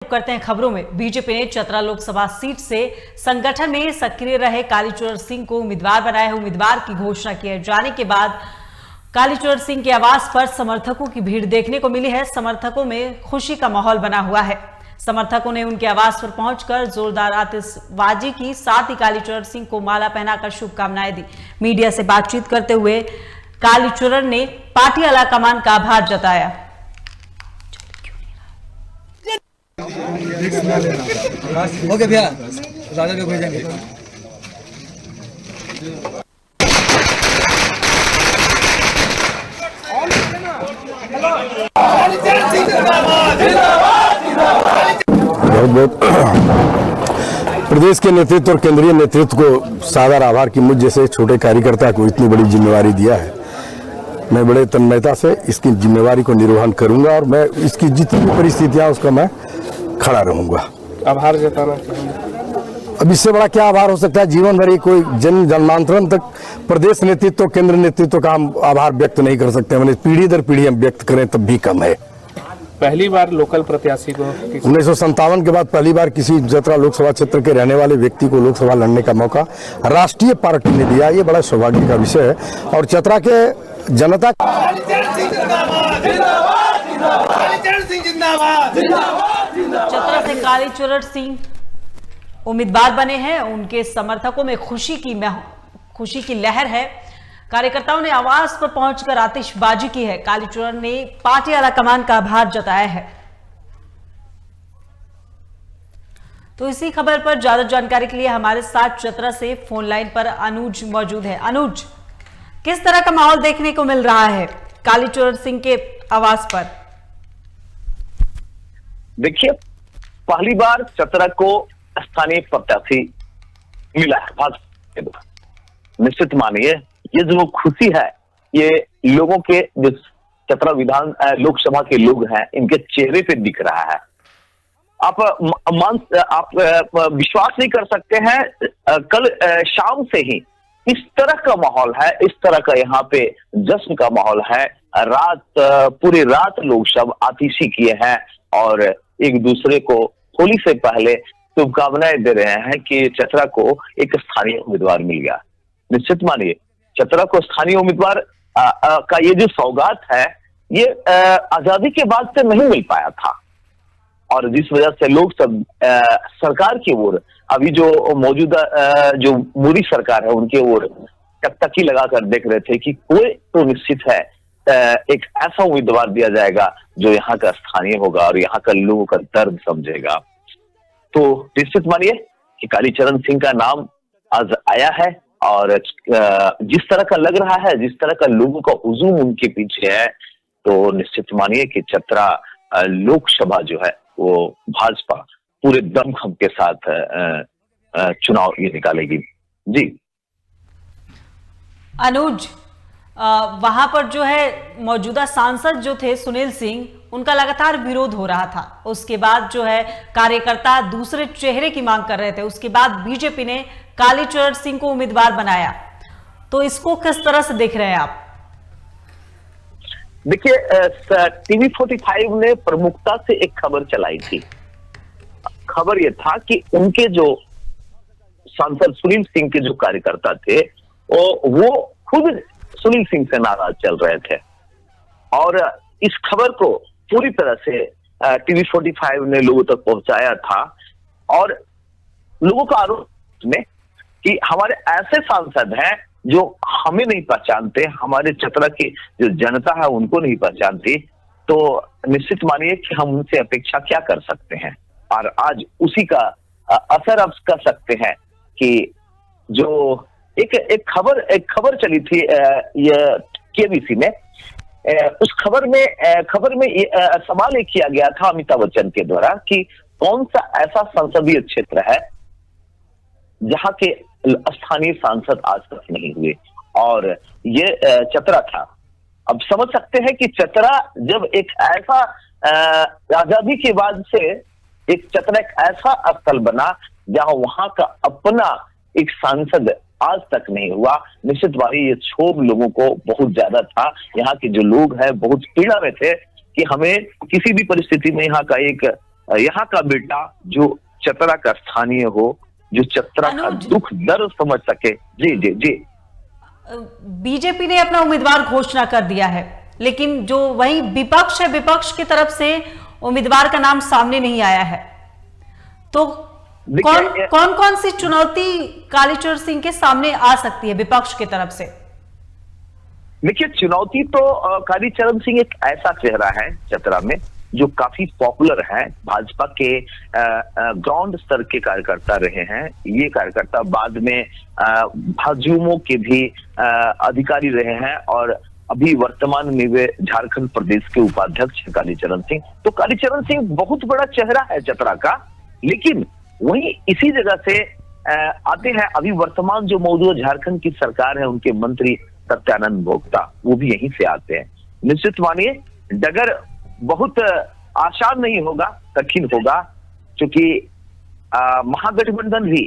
करते हैं खबरों में। बीजेपी ने चतरा लोकसभा सीट से संगठन में सक्रिय रहे कालीचरण सिंह को उम्मीदवार बनाया है। उम्मीदवार की घोषणा किए जाने के बाद कालीचरण सिंह के आवास पर समर्थकों की भीड़ देखने को मिली है। समर्थकों में खुशी का माहौल बना हुआ है। समर्थकों ने उनके आवास पर पहुंचकर जोरदार आतिशबाजी की, साथ ही कालीचरण सिंह को माला पहनाकर शुभकामनाएं दी। मीडिया से बातचीत करते हुए कालीचरण ने पार्टी आलाकमान का आभार जताया। ओके भैया, राजा को भेजेंगे। बहुत बहुत प्रदेश के नेतृत्व और केंद्रीय नेतृत्व को सादर आभार कि मुझ जैसे छोटे कार्यकर्ता को इतनी बड़ी जिम्मेवारी दिया है। मैं बड़े तन्मयता से इसकी जिम्मेवारी को निर्वहन करूंगा और मैं इसकी जितनी भी परिस्थितियां उसका मैं खड़ा रहूंगा। आभार जताना चाहूंगा। अब इससे बड़ा क्या आभार हो सकता है। जीवन भर कोई जन्मांतरण तक प्रदेश नेतृत्व केंद्र नेतृत्व का हम आभार व्यक्त नहीं कर सकते। मैंने पीढ़ी दर पीढ़ी हम व्यक्त करें तब भी कम है। पहली बार लोकल प्रत्याशी को 1957 के बाद पहली बार किसी चतरा लोकसभा क्षेत्र के रहने वाले व्यक्ति को लोकसभा लड़ने का मौका राष्ट्रीय पार्टी ने दिया। ये बड़ा सौभाग्य का विषय है और चतरा के जनता चतरा से कालीचरण सिंह उम्मीदवार बने हैं। उनके समर्थकों में खुशी की लहर है। कार्यकर्ताओं ने आवास पर पहुंचकर आतिशबाजी की है। कालीचरण ने पार्टी आलाकमान का आभार जताया है। तो इसी खबर पर ज्यादा जानकारी के लिए हमारे साथ चतरा से फोन लाइन पर अनुज मौजूद है। अनुज, किस तरह का माहौल देखने को मिल रहा है कालीचरण सिंह के आवास पर? देखिए, पहली बार चतरा को स्थानीय प्रत्याशी मिला है भाजपा। निश्चित मानिए ये जो खुशी है ये लोगों के जो चतरा लोकसभा के लोग हैं इनके चेहरे पे दिख रहा है। आप विश्वास नहीं कर सकते हैं। कल शाम से ही इस तरह का माहौल है, इस तरह का यहाँ पे जश्न का माहौल है। पूरी रात लोग सब आतिशी किए हैं और एक दूसरे को होली से पहले शुभकामनाएं दे रहे हैं कि चतरा को एक स्थानीय उम्मीदवार मिल गया। निश्चित मानिए चतरा को स्थानीय उम्मीदवार का ये जो सौगात है ये आजादी के बाद से नहीं मिल पाया था और जिस वजह से लोग सब सरकार की ओर अभी जो मौजूदा जो मोदी सरकार है उनके ओर टकटकी लगाकर देख रहे थे कि कोई तो निश्चित है एक ऐसा उम्मीदवार दिया जाएगा जो यहाँ का स्थानीय होगा और यहाँ का लोगों का दर्द समझेगा। तो निश्चित मानिए कि कालीचरण सिंह का नाम आज आया है और जिस तरह का लग रहा है, जिस तरह का लोगों का हुजूम उनके पीछे है, तो निश्चित मानिए कि चतरा लोकसभा जो है वो भाजपा पूरे दमखम के साथ चुनाव ये निकालेगी। जी अनुज, वहां पर जो है मौजूदा सांसद जो थे सुनील सिंह, उनका लगातार विरोध हो रहा था। उसके बाद जो है कार्यकर्ता दूसरे चेहरे की मांग कर रहे थे। उसके बाद बीजेपी ने कालीचरण सिंह को उम्मीदवार बनाया। तो इसको किस तरह से देख रहे हैं आप? देखिए, टीवी 45 ने प्रमुखता से एक खबर चलाई थी। खबर यह था कि उनके जो सांसद सुनील सिंह के जो कार्यकर्ता थे वो खुद सुनील सिंह से नाराज चल रहे थे और इस खबर को पूरी तरह से टीवी 45 ने लोगों तक पहुंचाया था और लोगों का आरोप में कि हमारे ऐसे सांसद हैं जो हमें नहीं पहचानते, हमारे चतरा की जो जनता है उनको नहीं पहचानती, तो निश्चित मानिए कि हम उनसे अपेक्षा क्या कर सकते हैं। और आज उसी का असर आप कर सकते हैं कि जो एक खबर चली थी ये केबीसी में, उस खबर में सवाल ये किया गया था अमिताभ बच्चन के द्वारा कि कौन सा ऐसा संसदीय क्षेत्र है जहां के स्थानीय सांसद आज तक नहीं हुए, और ये चतरा था। अब समझ सकते हैं कि चतरा जब एक ऐसा आजादी के बाद से चतरा एक ऐसा स्थल बना जहां वहां का अपना एक सांसद आज तक नहीं हुआ। निश्चित वाली ये क्षोभ लोगों को बहुत ज्यादा था। यहाँ के जो लोग हैं बहुत पीड़ा में थे कि हमें किसी भी परिस्थिति में यहाँ का एक यहाँ का बेटा जो चतरा का स्थानीय हो, जो चतरा का अनुज। दुख दर्द समझ सके। जी जी जी। बीजेपी ने अपना उम्मीदवार घोषणा कर दिया है, लेकिन जो वही विपक्ष है, विपक्ष की तरफ से उम्मीदवार का नाम सामने नहीं आया है। तो देखिए, कौन कौन सी चुनौती कालीचरण सिंह के सामने आ सकती है विपक्ष की तरफ से? देखिए, चुनौती तो कालीचरण सिंह एक ऐसा चेहरा है चतरा में जो काफी पॉपुलर है, भाजपा के ग्राउंड स्तर के कार्यकर्ता रहे हैं। ये कार्यकर्ता बाद में भाजयुमो के भी अधिकारी रहे हैं और अभी वर्तमान में वे झारखंड प्रदेश के उपाध्यक्ष हैं कालीचरण सिंह। तो कालीचरण सिंह बहुत बड़ा चेहरा है चतरा का, लेकिन वहीं इसी जगह से आते हैं अभी वर्तमान जो मौजूदा झारखंड की सरकार है, उनके मंत्री सत्यानंद भोक्ता, वो भी यहीं से आते हैं। निश्चित मानिए डगर बहुत आसान नहीं होगा, कठिन होगा, क्योंकि महागठबंधन भी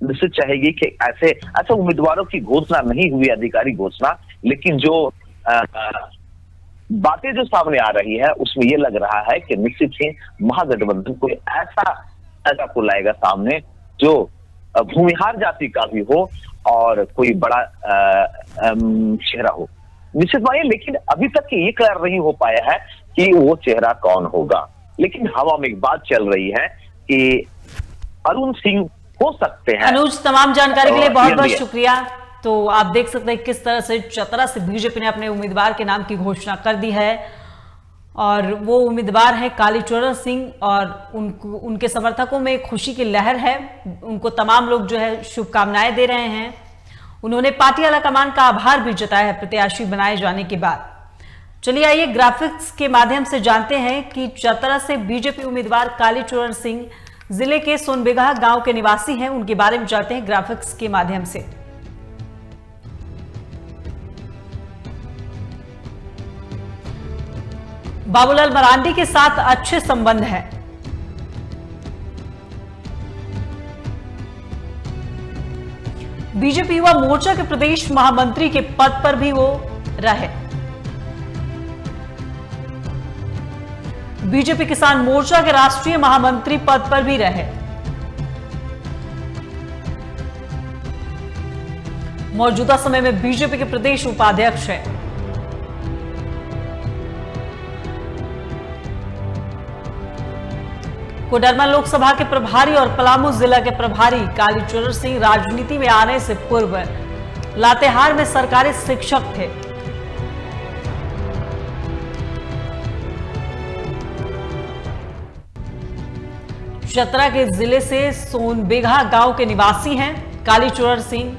निश्चित चाहेगी कि ऐसे उम्मीदवारों की घोषणा नहीं हुई, आधिकारिक घोषणा, लेकिन जो बातें जो सामने आ रही है उसमें ये लग रहा है कि निश्चित ही महागठबंधन कोई ऐसा को लाएगा सामने जो भूमिहार जाति का भी हो और कोई बड़ा चेहरा हो, निश्चित मानिए। लेकिन अभी तक ये क्लियर नहीं हो पाया है कि वो चेहरा कौन होगा। लेकिन हवा में एक बात चल रही है कि अरुण सिंह हो सकते हैं। अनुज, तमाम जानकारी के लिए बहुत बहुत शुक्रिया। तो आप देख सकते हैं किस तरह से चतरा से बीजेपी ने अपने उम्मीदवार के नाम की घोषणा कर दी है और वो उम्मीदवार है कालीचरण सिंह और उनके समर्थकों में खुशी की लहर है। उनको तमाम लोग जो है शुभकामनाएं दे रहे हैं। उन्होंने पार्टी आलाकमान का आभार भी जताया है प्रत्याशी बनाए जाने के बाद। चलिए आइए ग्राफिक्स के माध्यम से जानते हैं कि चतरा से बीजेपी उम्मीदवार कालीचरण सिंह जिले के सोनबिगहा गांव के निवासी हैं, उनके बारे में जानते हैं ग्राफिक्स के माध्यम से। बाबूलाल मरांडी के साथ अच्छे संबंध हैं। बीजेपी युवा मोर्चा के प्रदेश महामंत्री के पद पर भी वो रहे। बीजेपी किसान मोर्चा के राष्ट्रीय महामंत्री पद पर भी रहे। मौजूदा समय में बीजेपी के प्रदेश उपाध्यक्ष हैं। कोडरमा लोकसभा के प्रभारी और पलामू जिला के प्रभारी कालीचरण सिंह राजनीति में आने से पूर्व लातेहार में सरकारी शिक्षक थे। चतरा के जिले से सोनबिगहा गांव के निवासी हैं कालीचरण सिंह।